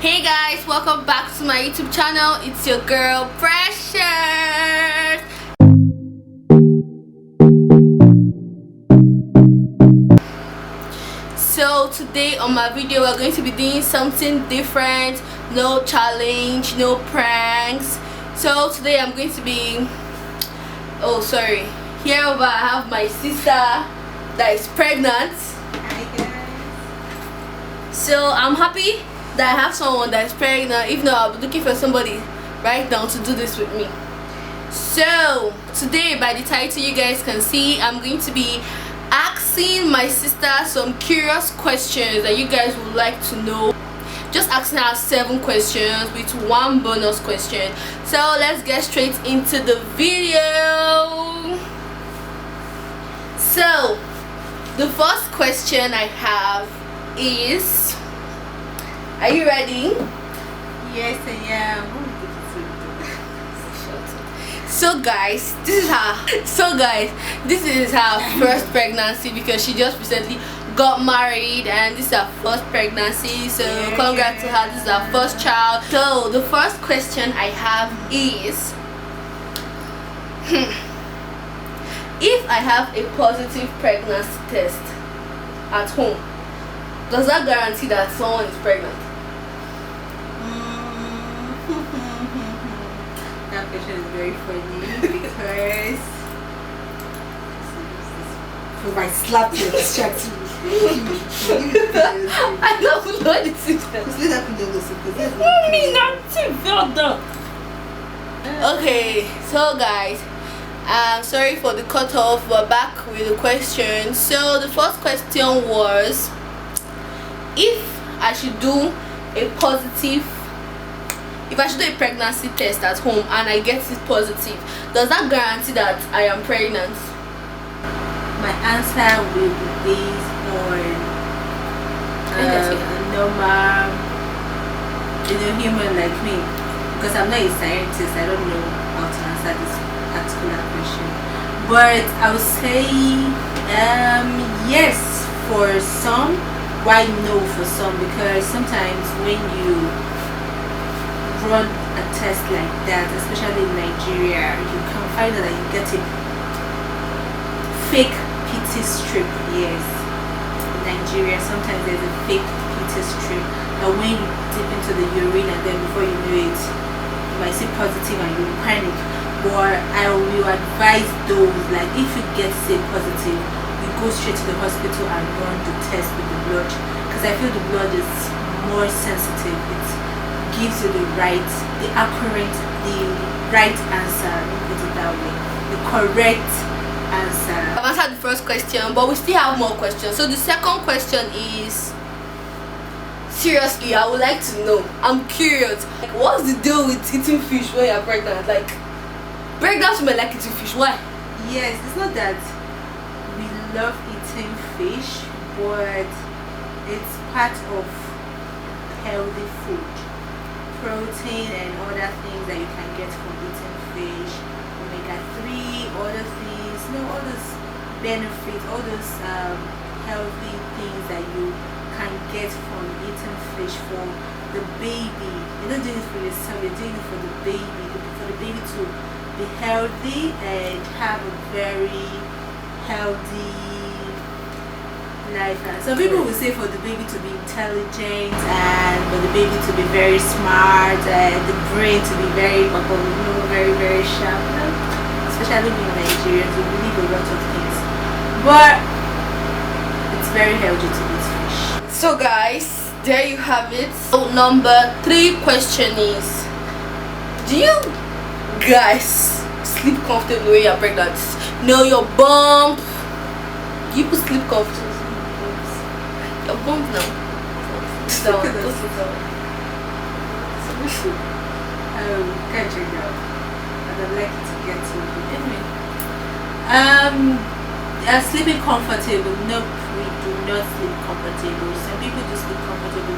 Hey guys, welcome back to my YouTube channel. It's your girl Precious. So today on my video we're going to be doing something different. No challenge, no pranks. So today I'm going to be here over I have my sister that is pregnant. Hi guys. So I'm happy that I have someone that is pregnant. If not, I'll be looking for somebody right now to do this with me. So today, by the title you guys can see, I'm going to be asking my sister some curious questions that you guys would like to know. Just asking her 7 questions with 1 bonus question. So let's get straight into the video. So the first question I have is, are you ready? Yes, I am. So guys, this is her first pregnancy because she just recently got married and this is her first pregnancy. So congrats to her, this is her first child. So the first question I have is, if I have a positive pregnancy test at home, does that guarantee that someone is pregnant? That question is very funny because if I slap you, distract you. I don't know the system. Okay, so guys, sorry for the cut off. We're back with the question. So the first question was, if I should do a pregnancy test at home and I get it positive, does that guarantee that I am pregnant? My answer will be based on a normal, human like me, because I'm not a scientist. I don't know how to answer this particular question, but I would say yes for some. Why no for some? Because sometimes when you run a test like that, especially in Nigeria, you can find out that you get a fake PT strip. Yes, in Nigeria sometimes there's a fake PT strip, and when you dip into the urine and then before you know it, you might see positive and you panic. But I will advise those, like, if you get say positive, you go straight to the hospital and run the test with the blood, because I feel the blood is more sensitive. It gives you the right answer. Let me put it that way, the correct answer. I've answered the first question, but we still have more questions. So the second question is, seriously, I would like to know, I'm curious, like, what's the deal with eating fish when you're pregnant? Like, pregnant women like eating fish. Why? Yes, it's not that we love eating fish, but it's part of healthy food, protein and other things that you can get from eating fish, omega-3, other things, all those benefits, all those healthy things that you can get from eating fish for the baby. You're not doing it for yourself, you're doing it for the baby to be healthy and have a very healthy life. Some people will say for the baby to be intelligent and for the baby to be very smart and the brain to be very, very, very sharp. Especially being Nigerians, we believe a lot of things. But it's very healthy to eat fish. So guys, there you have it. So number 3 question is, do you guys sleep comfortably when you're pregnant? No, your bump. Do you sleep comfortably? Your bump now. Down. Can't check out. I'd like to get to it. Anyway. Sleeping comfortable. Nope, we do not sleep comfortable. Some people do sleep comfortable.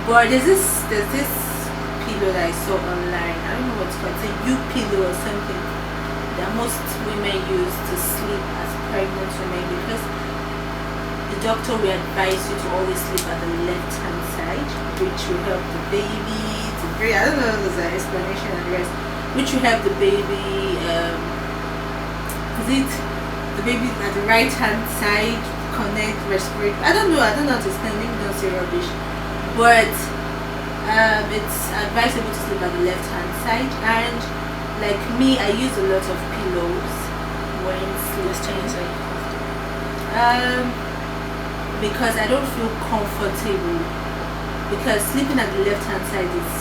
But there's this pillow that I saw online. I don't know what's called. It's a U pillow or something that most women use to sleep as pregnant women, because it doctor will advise you to always sleep at the left hand side, which will help the baby to breathe. I don't know if there's an explanation and the rest, which will help the baby. Is it the baby at the right hand side connect respirate? I don't know how to explain. Maybe don't say rubbish, but it's advisable to sleep at the left hand side. And like me, I use a lot of pillows when sleeping. Because I don't feel comfortable. Because sleeping at the left hand side is,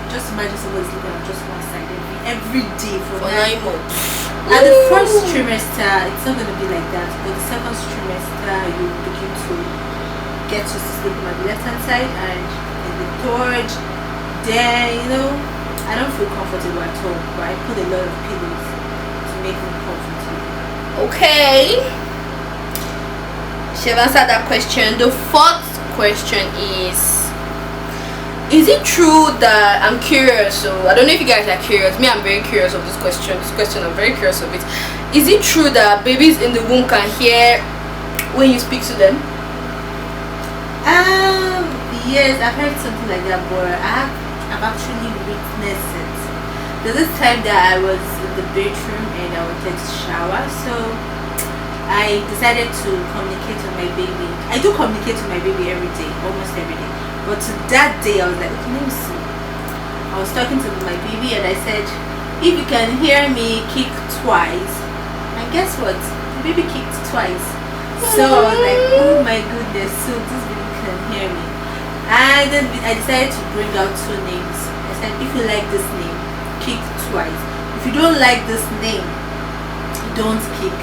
just imagine somebody sleeping on just one side every day for 9 months. At the first trimester, it's not going to be like that. But the second trimester, you begin to get used to sleeping at the left hand side, and in the third, then I don't feel comfortable at all. But I put a lot of pillows to make me comfortable. Okay. She have answered that question. The fourth question is it true that, I'm curious, so I don't know if you guys are curious, me I'm very curious of this question I'm very curious of it. Is it true that babies in the womb can hear when you speak to them? Yes, I've heard something like that, but I've actually witnessed it. There's this time that I was in the bedroom and I wanted to shower, so I decided to communicate with my baby. I do communicate with my baby every day, almost every day. But that day I was like, okay, let me see. I was talking to my baby and I said, if you can hear me, kick twice. And guess what? The baby kicked twice. So I was like, oh my goodness, so this baby can hear me. And then I decided to bring out 2 names. I said, if you like this name, kick twice. If you don't like this name, don't kick.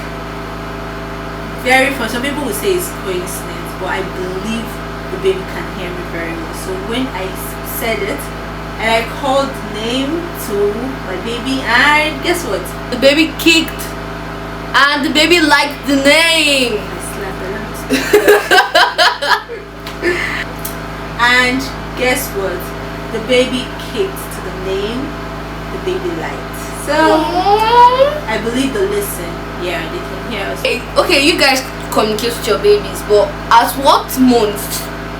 Very fun. Some people will say it's coincidence, but I believe the baby can hear me very well. So when I said it and I called the name to my baby, and guess what? The baby kicked and the baby liked the name. I slapped her. And guess what? The baby kicked to the name the baby liked. So I believe the listen. Yeah, they can hear us. Okay, you guys communicate with your babies, but at what month?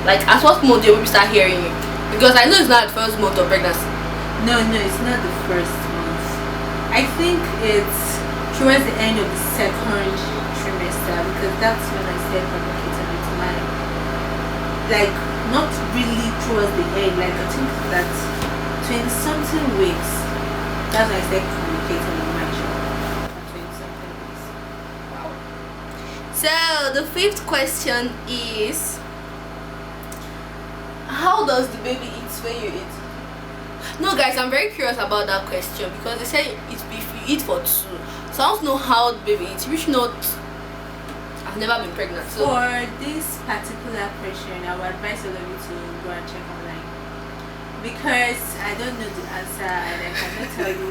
Like, at what month do your baby start hearing you? Because I know it's not the first month of pregnancy. No, it's not the first month. I think it's towards the end of the second trimester, because that's when I started communicating with mine. Like, not really towards the end. Like, I think that's 20-something weeks. That's when I started communicating with my child. 20-something weeks. Wow. So the 5th question is, how does the baby eat when you eat? No guys, I'm very curious about that question, because they say if you eat for 2, so I want to know how the baby eats. Which not, I've never been pregnant, so for this particular question I would advise all of you to go and check online, because I don't know the answer and I cannot tell you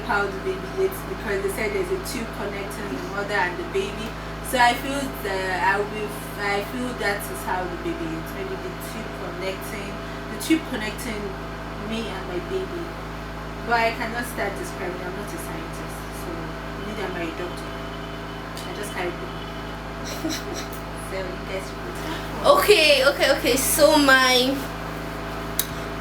how the baby eats, because they said there's a tube connecting the mother and the baby. So I feel that I feel that is how the baby eats. Maybe the tube connecting me and my baby. But I cannot start describing. I'm not a scientist, so neither am I a doctor. I just carry people. So you guys will okay. So my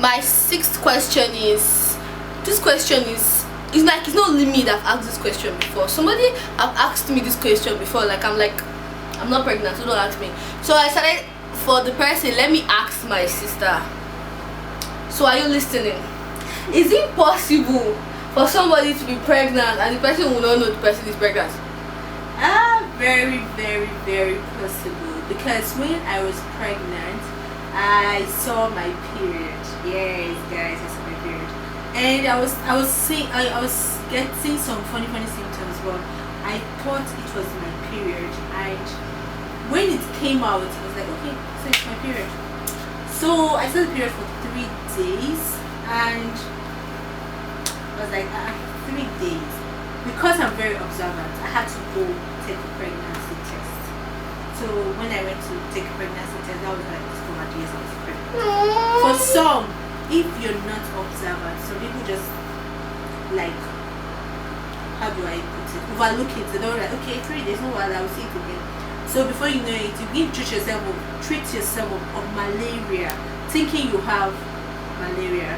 6th question is, this question is, it's like, it's not only me that I've asked this question before. Somebody have asked me this question before. Like, I'm not pregnant, so don't ask me. So I started, for the person, let me ask my sister. So are you listening? Is it possible for somebody to be pregnant and the person will not know the person is pregnant? Very, very, very possible. Because when I was pregnant, I saw my period. Yes, guys, I saw my period. And I was getting some funny symptoms, but I thought it was my period. And when it came out, I was like, okay, so it's my period. So I saw the period for 3 days, and I was like, 3 days. Because I'm very observant, I had to go take a pregnancy test. So when I went to take a pregnancy test, that was like discovered, yes, I was pregnant. For some, if you're not observant, some people just like, how do I put it, overlook it. They're like, okay, 3 days, no while I'll see it again. So before you know it, you begin to treat yourself of malaria, thinking you have malaria.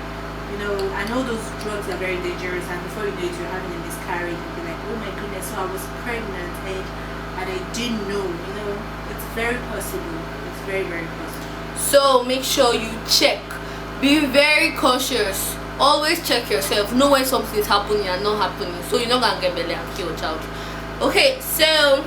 You know, I know those drugs are very dangerous, and before you know it, you're having a miscarriage. You'll be like, oh my goodness, so I was pregnant and I didn't know. You know, it's very possible. It's very, very possible. So make sure you check. Be very cautious. Always check yourself. Know when something is happening and not happening, so you're not gonna get belly and kill your child. Okay, so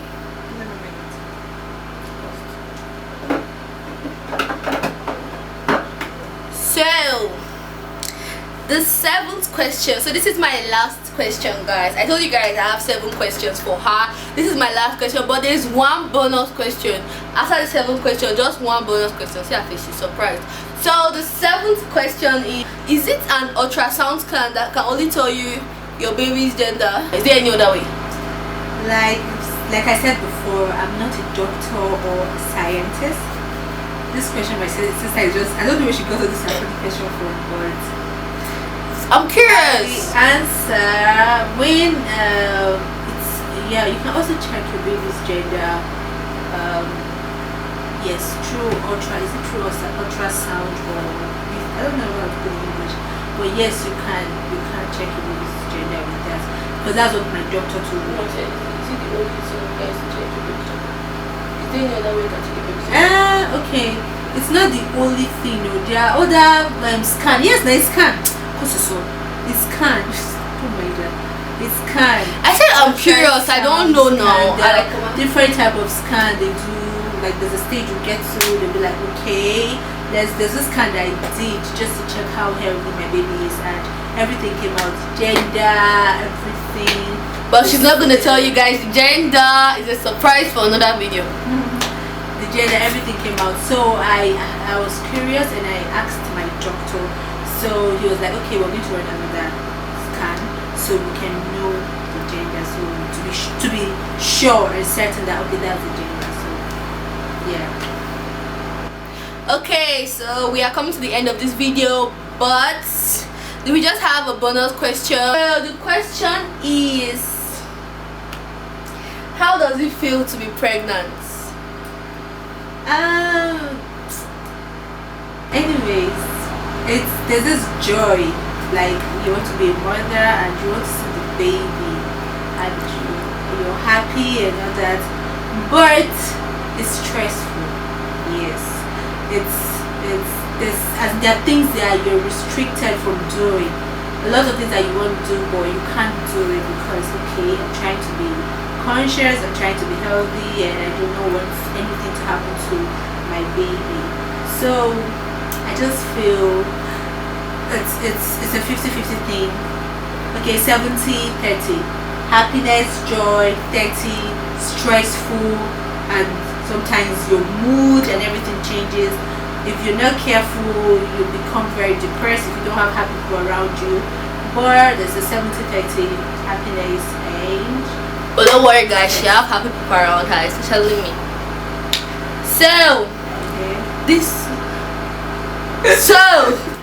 the 7th question. So this is my last question, guys. I told you guys I have 7 questions for her. This is my last question, but there's one bonus question after the 7th question. Just one bonus question. See, I think she's surprised. So the 7th question is it an ultrasound scan that can only tell you your baby's gender? Is there any other way? Like I said before, I'm not a doctor or a scientist. This question, my sister, I don't know where she got this question from, but I'm curious. The answer, when you can also check your baby's gender. Yes, through ultrasound, or I don't know how to put it in English, but yes, you can check your baby's gender with that, because that's what my doctor told me. Is it the only thing you guys check your baby's gender? Is there any other way to check your baby's gender? Okay, it's not the only thing. No, there are other scan. Yes, there is scan. It's scan. Oh my god, it's scan. I said I'm curious. I don't know now. There are different type of scan they do. Like there's a stage you get to, they'll be like, okay, there's this scan that I did just to check how healthy my baby is, and everything came out, gender, everything. But she's not gonna tell you guys the gender. Is a surprise for another video. The gender, everything came out. So I was curious and I asked my doctor. So he was like, okay, we're going to run another scan so we can know the gender. So to be sure and certain that okay, that's the gender. Yeah. Okay, so we are coming to the end of this video, but we just have a bonus question. Well, the question is, how does it feel to be pregnant? Anyways, there's this joy, like you want to be a mother and you want to see the baby and you're happy and all that, but it's stressful. Yes, there are things that you're restricted from doing. A lot of things that you want to do, but you can't do it because okay, I'm trying to be conscious, I'm trying to be healthy, and I don't want anything to happen to my baby. So I just feel it's a 50-50 thing. Okay, 70-30. Happiness, joy, 30 stressful, and sometimes your mood and everything changes. If you're not careful, you become very depressed if you don't have happy people around you. But there's a 70-30 happiness and but don't worry guys, she have happy people around her, especially me. So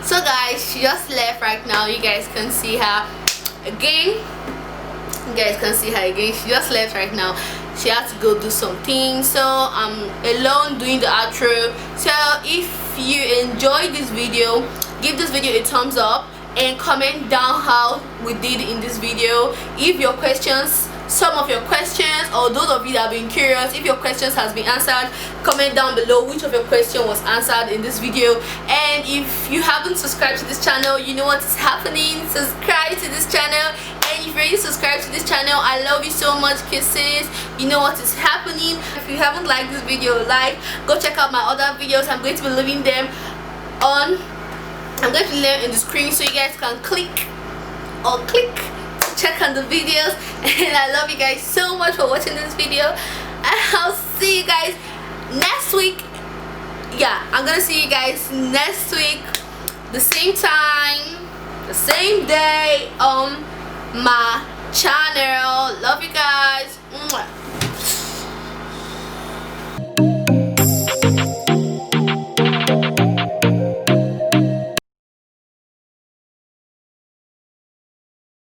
so guys, she just left right now. You guys can see her again. She just left right now. She had to go do something, so I'm alone doing the outro. So if you enjoyed this video, give this video a thumbs up and comment down how we did in this video. If your questions, some of your questions, or those of you that have been curious, if your questions has been answered, comment down below which of your question was answered in this video. And if you haven't subscribed to this channel, you know what is happening. Subscribe to this channel. And if you're already subscribed to this channel, I love you so much, kisses. You know what is happening. If you haven't liked this video, go check out my other videos. I'm going to be leaving them in the screen so you guys can click check on the videos. And I love you guys so much for watching this video, and I'll see you guys next week. Yeah, I'm gonna see you guys next week, the same time, the same day on my channel. Love you guys.